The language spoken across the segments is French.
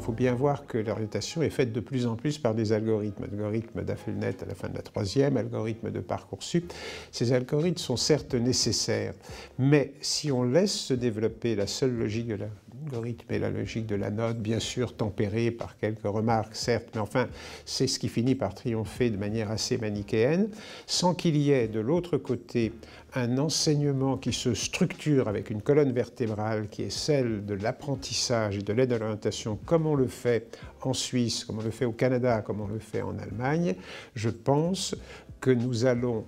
Il faut bien voir que l'orientation est faite de plus en plus par des algorithmes. Algorithmes d'Affelnet à la fin de la troisième, algorithmes de Parcoursup. Ces algorithmes sont certes nécessaires, mais si on laisse se développer la seule logique de l'algorithme et la logique de la note, bien sûr tempérée par quelques remarques, certes, mais enfin, c'est ce qui finit par triompher de manière assez manichéenne, sans qu'il y ait de l'autre côté un enseignement qui se structure avec une colonne vertébrale qui est celle de l'apprentissage et de l'aide à l'orientation, comme on le fait en Suisse, comme on le fait au Canada, comme on le fait en Allemagne, je pense que nous allons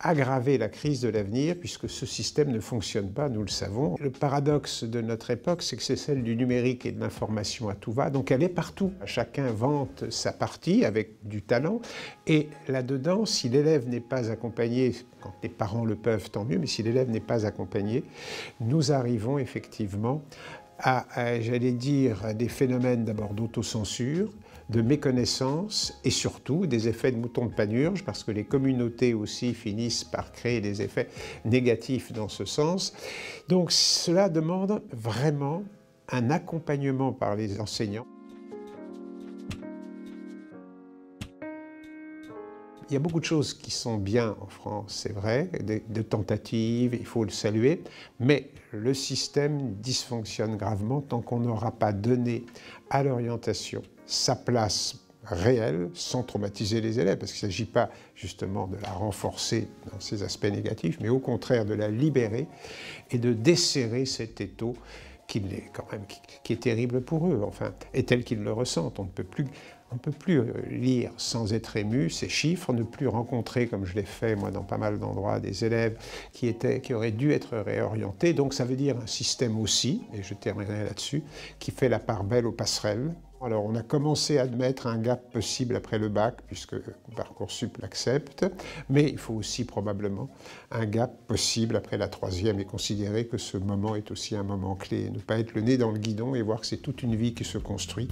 aggraver la crise de l'avenir, puisque ce système ne fonctionne pas, nous le savons. Le paradoxe de notre époque, c'est que c'est celle du numérique et de l'information à tout va, donc elle est partout. Chacun vante sa partie avec du talent, et là-dedans, si l'élève n'est pas accompagné, quand les parents le peuvent, tant mieux, mais si l'élève n'est pas accompagné, nous arrivons effectivement à j'allais dire, à des phénomènes d'abord d'autocensure, de méconnaissance et surtout des effets de mouton de panurge, parce que les communautés aussi finissent par créer des effets négatifs dans ce sens. Donc cela demande vraiment un accompagnement par les enseignants. Il y a beaucoup de choses qui sont bien en France, c'est vrai, de tentatives, il faut le saluer, mais le système dysfonctionne gravement tant qu'on n'aura pas donné à l'orientation sa place réelle, sans traumatiser les élèves, parce qu'il ne s'agit pas justement de la renforcer dans ses aspects négatifs, mais au contraire de la libérer et de desserrer cet étau qui est terrible pour eux, enfin, et tel qu'ils le ressentent. On ne peut plus lire sans être ému ces chiffres, ne plus rencontrer, comme je l'ai fait moi dans pas mal d'endroits, des élèves qui auraient dû être réorientés. Donc ça veut dire un système aussi, et je terminerai là-dessus, qui fait la part belle aux passerelles. Alors on a commencé à admettre un gap possible après le bac, puisque Parcoursup l'accepte, mais il faut aussi probablement un gap possible après la troisième et considérer que ce moment est aussi un moment clé, ne pas être le nez dans le guidon et voir que c'est toute une vie qui se construit.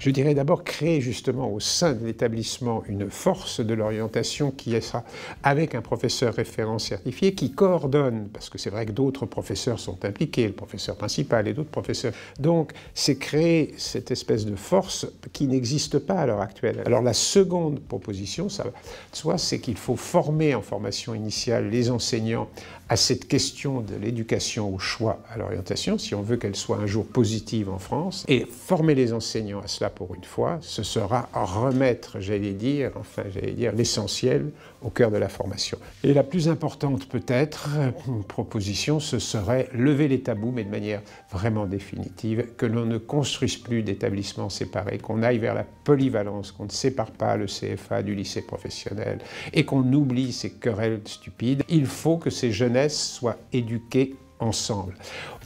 Je dirais d'abord créer justement au sein de l'établissement une force de l'orientation qui sera avec un professeur référent certifié qui coordonne, parce que c'est vrai que d'autres professeurs sont impliqués, le professeur principal et d'autres professeurs. Donc c'est créer cette espèce de force qui n'existe pas à l'heure actuelle. Alors la seconde proposition, ça, soit c'est qu'il faut former en formation initiale les enseignants à cette question de l'éducation au choix à l'orientation, si on veut qu'elle soit un jour positive en France, et former les enseignants à cela pour une fois, ce sera remettre, j'allais dire, l'essentiel au cœur de la formation. Et la plus importante peut-être, proposition, ce serait lever les tabous, mais de manière vraiment définitive, que l'on ne construise plus d'établissements séparés, qu'on aille vers la polyvalence, qu'on ne sépare pas le CFA du lycée professionnel, et qu'on oublie ces querelles stupides. Il faut que ces jeunesses soient éduquées ensemble.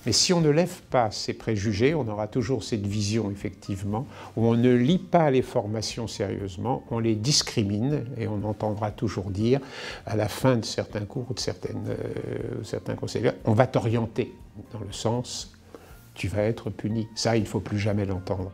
Mais si on ne lève pas ces préjugés, on aura toujours cette vision, effectivement, où on ne lit pas les formations sérieusement, on les discrimine, et on entendra toujours dire, à la fin de certains cours ou de certains conseils, on va t'orienter, dans le sens, tu vas être puni. Ça, il ne faut plus jamais l'entendre.